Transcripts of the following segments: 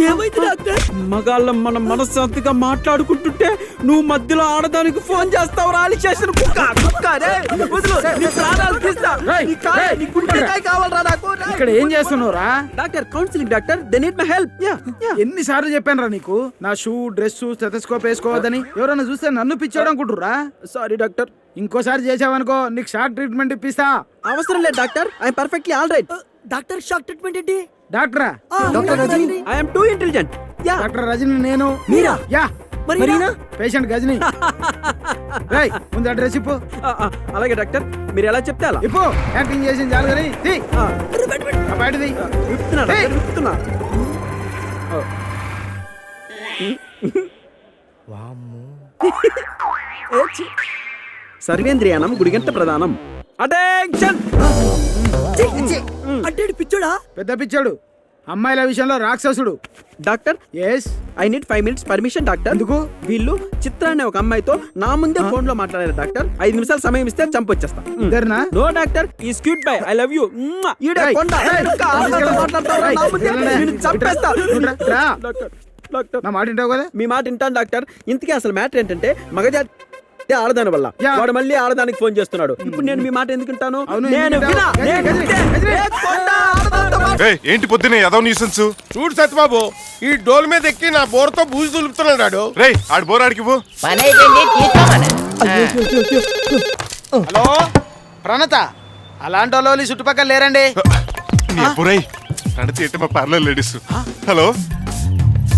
ఏమైంది డాక్టర్? మగాళ్ళం మనం మనశ్శాంతిగా మాట్లాడుకుంటుంటే నువ్వు మధ్యలో ఆడదానికి ఫోన్ చేస్తావు రాలి చేసిన ఇక్కడ ఏం చేస్తున్నావురా? Doctor counselling doctor they need my help. ఎన్నిసార్లు చెప్పానురా నీకు నా షూ డ్రెస్ స్టెథోస్కోప్ వేసుకోవద్దని? ఎవరైనా చూస్తే నన్ను పిచ్చాడు అనుకుంటురా? Sorry doctor. ఇంకోసారి చేసావనుకో నీకు షార్ట్ ట్రీట్మెంట్ ఇప్పిస్తా. అవసరం లేదు doctor, I'm perfectly all right. Doctor shock treatment ఏంటి? డాక్టరా? Doctor Rajini. I'm too intelligent. Doctor Rajini నేను. మీరా? యా. మరీనా? పేషెంట్ గజని. రేయ్ ముందు అడ్రస్ ఇప్పు. అలాగే డాక్టర్, మీరు ఎలా చెప్తే అలా. ఇప్పు. యాక్టింగ్ చేసిన చాలు కానీ బయటది విప్తున్నా. సర్వేంద్రియానం గుడిగంట ప్రధానం. అటెన్షన్. అంటే పిచ్చోడా? పెద్ద పిచ్చాడు. అమ్మాయిల విషయంలో రాక్షసుడు. Doctor yes I need 5 minutes permission doctor. ఎందుకు? వీళ్ళు చిత్ర అనే ఒక అమ్మాయితో నా ముందే ఫోన్ లో మాట్లాడారు డాక్టర్. 5 నిమిషాలు సమయం ఇస్తే చంపొచ్చేస్తా. ఇద్దరునా? నో డాక్టర్, ఈ స్క్యూట్ bye I love you. Doctor నా మాట వింటావు కదా? మీ మాట వింటాను డాక్టర్. ఇంతకీ అసలు మ్యాటర్ ఏంటంటే మగజాతి ఆడదాని వల్ల వాడు మళ్ళీ ఆడదానికి ఫోన్ చేస్తున్నాడు. ఇప్పుడు నేను మీ మాట ఎందుకు వింటాను? ఏంటి పొద్దునే ఏదో న్యూసెన్స్? చూడు సత్యబాబు, ఈ డోల్ మీద ఎక్కి నా బోర్తో బూజు దులుపుతున్నాడు. రే ఆడు బోరాడికి పో. హలో ప్రణత, అలాంటి వాళ్ళు చుట్టుపక్కల లేరండి. ప్రణతి ఏంటి మా పార్లర్ లేడీస్. హలో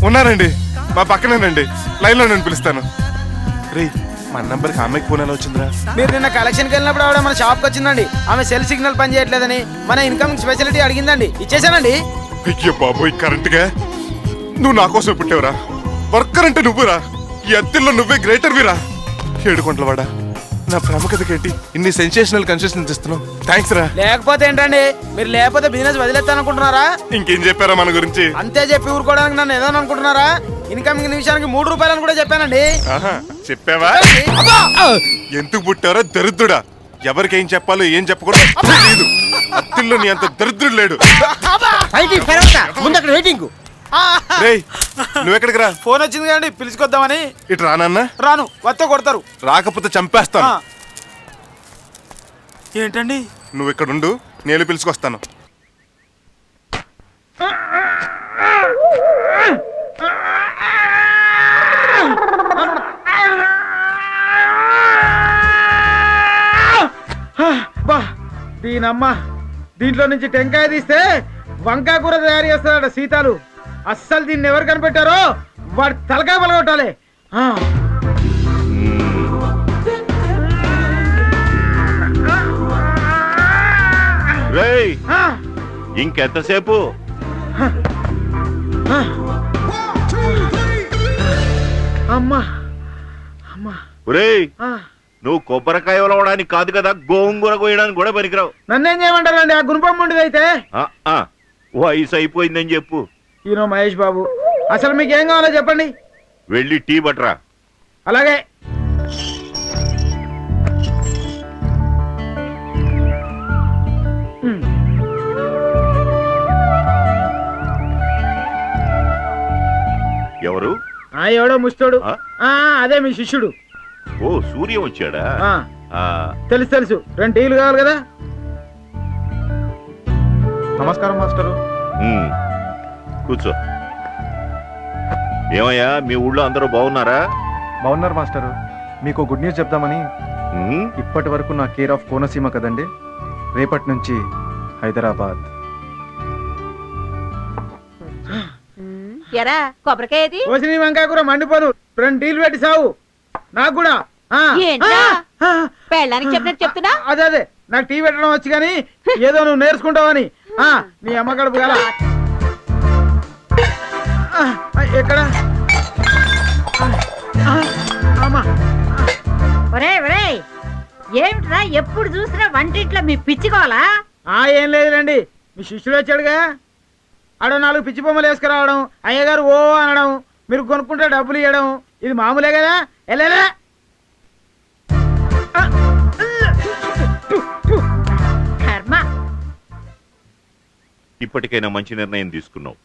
ఉన్నారండి, మా పక్కనేనండి. లైన్ లో నేను పిలుస్తాను. రే మన నంబర్కి అమ్మాయికి ఫోన్ ఎలా వచ్చిందిరా? మీరు నిన్న కలెక్షన్కి వెళ్ళినప్పుడు ఆవిడ మన షాప్కి వచ్చిందండి. ఆమె సెల్ సిగ్నల్ పని చేయట్లేదని మన ఇన్కమింగ్ స్పెషాలిటీ అడిగిందండి, ఇచ్చేసానండి. అయ్యో బాబోయ్, కరెంట్ గా నువ్వు నా కోసం పుట్టావురా. వర్కర్ అంటే నువ్వురా. ఈ అత్తిల్లో నువ్వే గ్రేటర్ విరా. 7 కొండలవాడా, నా ప్రముఖతకి ఏంటి ఇన్ని సెన్సేషనల్ కన్సెషన్స్ ఇస్తున్నావు? థ్యాంక్స్ రా. లేకపోతే ఏంటండి, మీరు లేకపోతే బిజినెస్ వదిలేస్తానుకుంటున్నారా? ఇంకేం చెప్పారా మన గురించి? అంతే చెప్పి ఊరుకోవడానికి నన్ను ఏదో అనుకుంటున్నారా? ఇన్కమింగ్ నిమిషానికి 3 రూపాయలని కూడా చెప్పానండి. చెప్పావా? ఎందుకు పుట్టారో దరిద్రుడా. ఎవరికేం చెప్పాలో ఏం చెప్పకూడదు తెలియదు. అత్తిల్లో నీ అంత దరిద్రుడు లేడు. నువ్వెక్కడికి రా? ఫోన్ వచ్చింది కదండి, పిలుచుకొద్దామని. ఇటు రానన్నా? రాను, వస్తే కొడతారు. రాకపోతే చంపేస్తాను. ఏంటండి? నువ్వు ఇక్కడ ఉండు, నేను పిలుచుకొస్తాను. దీనమ్మ, దీంట్లో నుంచి టెంకాయ తీస్తే వంకాయ కూర తయారు చేస్తాడట సీతాలు. అస్సలు దీన్ని ఎవరు కనిపెట్టారో వాడు తలకాయ పలగొట్టాలి. ఇంకెంతసేపు? అమ్మా నువ్వు కొబ్బరికాయ ఉలవడానికి కాదు కదా, గోంగూర కోయడానికి కూడా పనికిరావు. నన్నేం చేయమంటారండి? ఆ గుణపం ఉండేది అయితే వయసు అయిపోయిందని చెప్పు. ఈయన మహేష్ బాబు, అసలు మీకు ఏం కావాలో చెప్పండి. వెళ్ళి టీ బట్రా. అలాగే. ఎవరు? ఎవడో ముష్టోడు. అదే మీ శిష్యుడు. ఓ సూర్యం వచ్చాడా? తెలుసు తెలుసు. 2 టీలు కావాలి కదా. నమస్కారం మాస్టరు. కూర్చో. ఏమయ్యా, మీ ఊళ్ళో అందరూ బాగున్నారా? బాగున్నారు మాస్టరు. మీకు గుడ్ న్యూస్ చెప్దామని. ఇప్పటి వరకు నా కేర్ ఆఫ్ కోనసీమ కదండి, రేపటి నుంచి హైదరాబాద్. ఎరా కొబ్బరికాయది? కోసిని వంకాయ కూర మండిపోను. 2 టీలు పెట్టి సావు. నాకు కూడా. పెళ్ళానికి చెప్పినట్టు చెప్తున్నా. అదే నాకు టీ పెట్టడం వచ్చి కానీ ఏదో నువ్వు నేర్చుకుంటావని. నీ అమ్మ కడుపు గల ఎక్కడ? ఏమిట్రా ఎప్పుడు చూసినా వంటింట్లో మీ పిచ్చుకోవాలా? ఏం లేదులేండి, మీ శిష్యుడు వచ్చాడుగా, ఆడ 4 పిచ్చి బొమ్మలు వేసుకురావడం, అయ్యగారు ఓ అనడం, మీరు కొనుక్కుంటే డబ్బులు ఇవ్వడం, ఇది మామూలే కదా. వెళ్ళలే. ఇప్పటికైనా మంచి నిర్ణయం తీసుకున్నావు.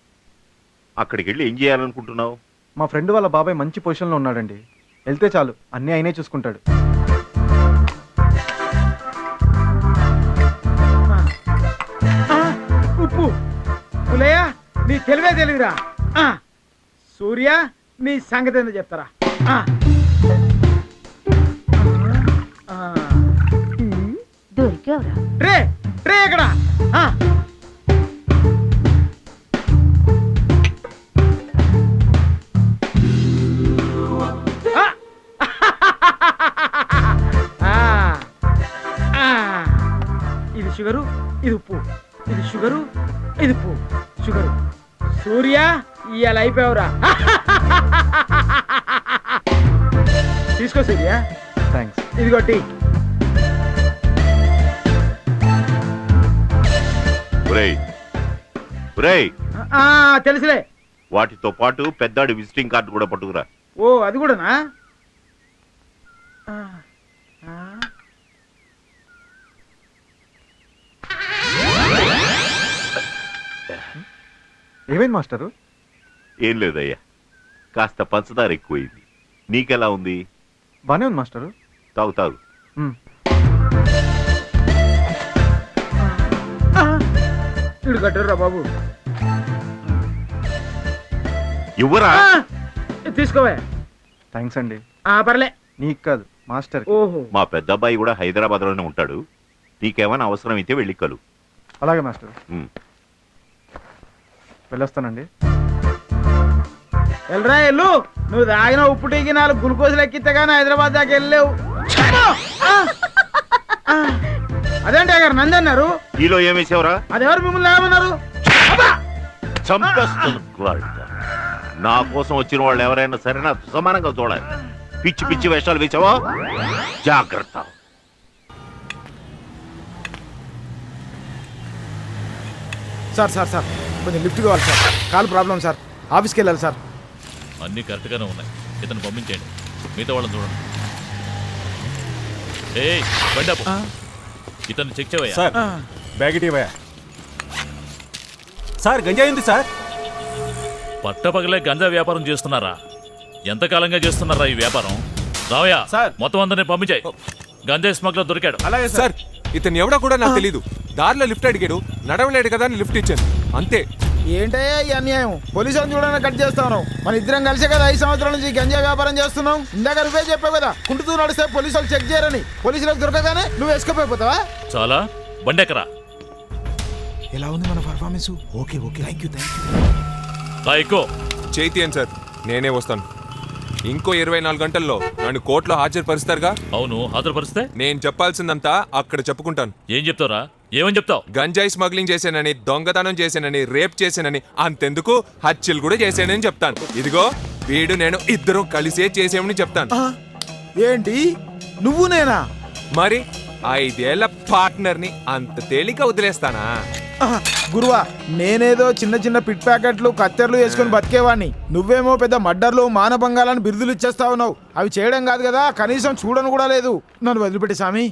అక్కడికి వెళ్ళి ఏం చేయాలనుకుంటున్నావు? మా ఫ్రెండ్ వాళ్ళ బాబాయ్ మంచి పొజిషన్లో ఉన్నాడండి. వెళ్తే చాలు, అన్నీ ఆయనే చూసుకుంటాడు. ఉప్పు పులయ్య, నీ తెలివే తెలివిరా. సూర్య, నీ సంగతి ఏందో చెప్తారా? దొరికేవరా? ట్రే ట్రే ఎక్కడ? ఇది షుగరు, ఇది ఉప్పు. ఇది షుగరు, ఇది ఉప్పు. షుగరు. సూర్య, ఇవాళ అయిపోయావురా. తీసుకో సూర్య. థ్యాంక్స్. ఇదిగో టీ. ఒరేయ్ ఒరేయ్, తెలుసులే. వాటితో పాటు పెద్దాడి విజిటింగ్ కార్డు కూడా పట్టుకురా. ఓ, అది కూడానా? ఏమైంది మాస్టరు? ఏం లేదయ్యా, కాస్త పంచదార ఎక్కువైంది. నీకెలా ఉంది? బానే ఉంది మాస్టరు. తాగు తాగు. ఇడు కట్టరురా బాబు. ఇవ్వరా? తీసుకోవా. థ్యాంక్స్ అండి. పర్లే. నీకు కాదు, మాస్టర్. ఓహో. మా పెద్ద అబ్బాయి కూడా హైదరాబాద్ లోనే ఉంటాడు. నీకేమైనా అవసరం అయితే వెళ్ళి కలు. అలాగే మాస్టర్. ఉమ్. వెళ్ళొస్తానండి. వెళ్ళరా వెళ్ళు. నువ్వు తాగిన ఉప్పు టీకి 4 గ్లూకోజులు ఎక్కితే గానీ హైదరాబాద్ దాకా వెళ్ళలేవు. అదేంటి గారు నంది అన్నారు? ఈలో ఏమేసావురా? అదెవరు మిమ్మల్ని ఏమన్నారు? నా కోసం వచ్చిన వాళ్ళు ఎవరైనా సరే నా సమానంగా చూడాలి. పిచ్చి పిచ్చి వేషాలు వేసావా? జాగ్రత్త. సార్ సార్ సార్, కొంచెం లిఫ్ట్ కావాలి సార్. Call problem sir. ఆఫీస్కి వెళ్ళాలి సార్. అన్నీ కరెక్ట్గానే ఉన్నాయి. ఇతను పంపించేయండి. మిగతా వాళ్ళని చూడండి. ఏయ్ బండాపు, ఇతను చెక్ చేయవయ్యా. సార్ బ్యాగ్ ఇటీవయ్యా. సార్ గంజాయి ఉంది సార్. పట్టపగలే గంజా వ్యాపారం చేస్తున్నారా? ఎంతకాలంగా చేస్తున్నారా ఈ వ్యాపారం? రావయ్యా సార్. మొత్తం అందరినీ పంపించాయి. గంజాయి స్మగ్లర్ దొరికాడు. అలాగే సార్. ఇతను ఎవడో కూడా నాకు తెలీదు. దారిలో లిఫ్ట్ అడిగాడు, నడవలేడు కదా అని లిఫ్ట్ ఇచ్చాను అంతే. ఏంటయ్యా ఈ అన్యాయం? పోలీసులను చూడడానికి కట్ చేస్తాను. మన ఇద్దరం కలిసే కదా 5 సంవత్సరాల నుంచి గంజా వ్యాపారం చేస్తున్నాం. ఇందాక నువ్వే చెప్పావు కదా, కుంటుతూ నడిస్తే పోలీసులు చెక్ చేయరని. పోలీసులకు దొరకగానే నువ్వు ఎస్కపోయిపోతావా? చాలా బండెక్కరా. ఎలా ఉంది మన performance? Okay okay, thank you. ఎక్కువ చేతి అని సార్, నేనే వస్తాను. ఇంకో 24 గంటల్లో నన్ను కోర్టులో హాజరుపరుస్తారుగా? అవును, హాజరుపరిస్తే నేను చెప్పాల్సిందంతా అక్కడ చెప్పుకుంటాను. ఏం చెప్తావురా? ఏమని చెప్తావు? గంజాయి స్మగ్లింగ్ చేశానని, దొంగతనం చేశానని, రేప్ చేశానని, అంతెందుకు హత్యలు కూడా చేశానని చెప్తాను. ఇదిగో వీడు నేను ఇద్దరం కలిసే చేసామని చెప్తాను. ఏంటి నువ్వు నేనా? మరి 5 ఏళ్ల పార్ట్నర్ని అంత తేలిక వదిలేస్తానా? గురువా, నేనేదో చిన్న చిన్న పిట్ ప్యాకెట్లు కత్తెర్లు వేసుకుని బతికేవాడిని. నువ్వేమో పెద్ద మడ్డర్లు మానభంగాలని బిరుదులు ఇచ్చేస్తా ఉన్నావు. అవి చేయడం కాదు కదా, కనీసం చూడను కూడా లేదు. నన్ను వదిలిపెట్టి స్వామి.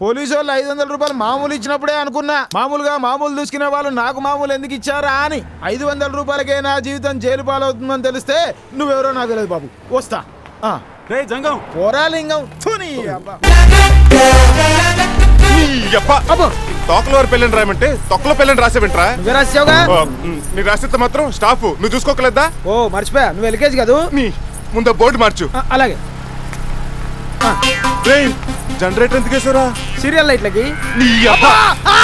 పోలీసు వాళ్ళు 500 రూపాయలు మామూలు ఇచ్చినప్పుడే అనుకున్నా, మామూలుగా మామూలు దూసుకునే వాళ్ళు నాకు మామూలు ఎందుకు ఇచ్చారా అని. 500 రూపాయలకే నా జీవితం జైలు పాలవుతుందని తెలిస్తే నువ్వెవరో నాకు తెలియదు బాబు. వస్తా. జంగం పోరాలింగం. తోకల వారి పెళ్ళని రాయమంటే తొక్కలో పెళ్ళని రాసేవింట్రా? నువ్వే రాసావుగా. నీ రాసిస్తే మాత్రం స్టాఫ్ నువ్వు చూసుకోకలేదా? ఓ మర్చిపోయా, నువ్వు ఎల్కేజీ కాదు. నీ ముందు బోర్డు మార్చు. అలాగే. జనరేటర్ ఎందుకు వేసారా? సీరియల్ లైట్లకి.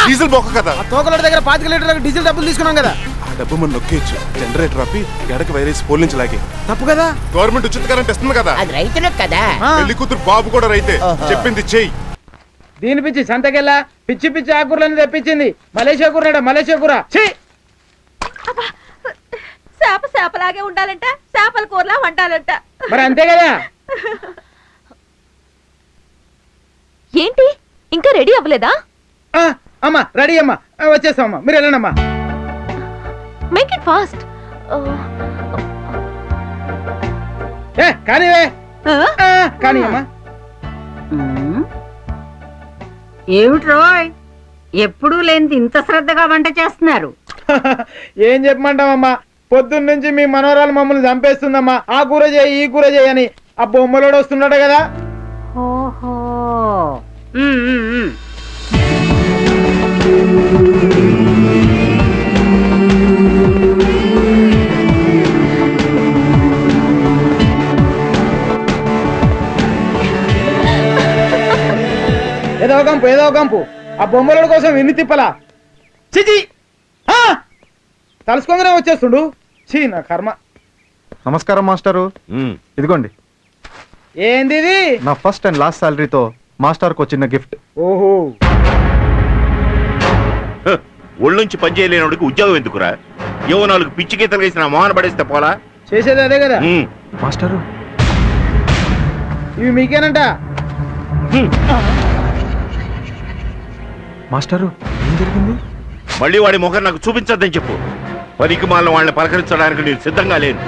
డీజిల్ బొక్క కదా. తోకల దగ్గర 25 లీటర్లకు డీజిల్ డబ్బులు తీసుకున్నాం కదా. ఆ డబ్బు మనం నొక్కేయచ్చు. జనరేటర్ ఆపి గడకి వైరేసి పోల్ నుంచి లాగే. తప్పు కదా. గవర్నమెంట్ ఉచిత కరెంట్ ఇస్తుంది కదా. అది రైతులకు కదా. పెళ్లి కూతురు బాబు కూడా రైతే. చెప్పింది చెయ్యి. దీని పిచ్చి సంతకెళ్ళా పిచ్చి పిచ్చి ఆకుకూరలని తెప్పించింది. మలేషియా కూర, మలేషియా కూర. చేప చేపలాగే ఉండాలంట, చేపల కూరలా వండాలంట. మరి అంతే కదా. ఏంటి ఇంకా రెడీ అవ్వలేదా? అమ్మా రెడీ అమ్మా, వచ్చేస్తామమ్మా, మీరు వెళ్ళండమ్మా. Make it fast. కానీవే. కానీ అమ్మా. ఏమిటి రోయ్, ఎప్పుడూ లేనిది ఇంత శ్రద్ధగా వంట చేస్తున్నారు? ఏం చెప్పమంటావమ్మా, పొద్దున్న నుంచి మీ మనవరాలు మమ్మల్ని చంపేస్తుందమ్మా. ఆ కూర చేయి ఈ కూర చేయని ఆ బొమ్మలోడు వస్తున్నాడు కదా. ఏదో కంపు ఆ బొమ్మలోడు కోసం ఎన్ని తిప్పలా. చిచి తలుసుకోగానే వచ్చేస్తుండు. చీ నా కర్మ. నమస్కారం మాస్టారు. ఇదిగోండి ఏంది ఇది? నా ఫస్ట్ అండ్ లాస్ట్ సాలరీతో మాస్టర్కు చిన్న గిఫ్ట్. ఓహో, ఒళ్ళుంచి పని చేయలేనోడికి ఉద్యోగం ఎందుకురా? ఏవో 4 పిచ్చి గీతలు వేసిన మోహన పడేస్తే పోలా. చేసేది అదే కదా. మాస్టారు ఇవి మీకేనంట. మాస్టారు ఏం జరిగింది? మళ్ళీ వాడి ముఖం నాకు చూపించద్దని చెప్పు. పనికి మాలిన వాళ్ళని పలకరించడానికి నేను సిద్ధంగా లేను.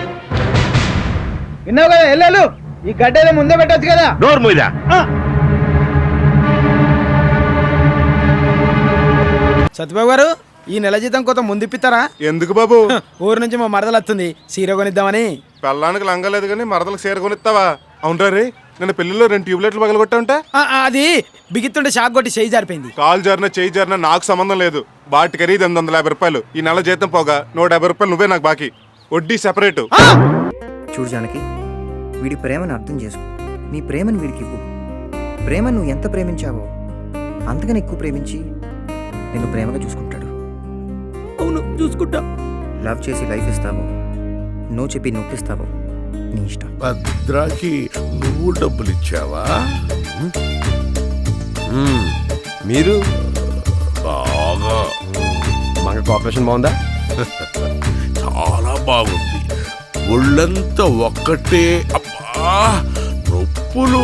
విన్నావు కదా, వెళ్ళు. ఈ గడ్డ ముందే పెట్టచ్చు కదా. నోరు మీద సత్యబాబు గారు, ఈ నెల జీతం కొంత ముందిప్పిస్తారా? ఎందుకు బాబు? ఊరు నుంచి మా మరదలు వస్తుంది, సీర కొనిద్దామని. పెళ్ళానికి లంగలేదు కానీ మరదలకు చీర కొనిస్తావా? అవునరా రే, నేను పెళ్లిలో 2 ట్యూబ్లైట్లు పగలగొట్టా ఉంటా. అది బిగిత్తుంటే షాక్ కొట్టి చేయి జారిపోయింది. కాలు జారినా చేయి జారినా నాకు సంబంధం లేదు. బాటి ఖరీదు 850 రూపాయలు. ఈ నెల జీతం పోగా 150 రూపాయలు నువ్వే నాకు బాకీ. వడ్డీ సెపరేట్. చూడు జానకి, వీడి ప్రేమను అర్థం చేసుకో. నీ ప్రేమను వీడికి ఇవ్వు. ప్రేమ నువ్వు ఎంత ప్రేమించావో అంతకని ఎక్కువ ప్రేమించి నిన్ను ప్రేమగా చూసుకుంటాడు. అవును, చూసుకుంటా. లవ్ చేసి లైఫ్ ఇస్తావో, నో చెప్పి నొప్పిస్తావో నీ ఇష్టం. భద్రాకి నువ్వు డబ్బులు ఇచ్చావా? మీరు బాగా. మన కోఆపరేషన్ బాగుందా? చాలా బాగుంది. ఒళ్ళంతా ఒక్కటే. అబ్బా, నొప్పులు.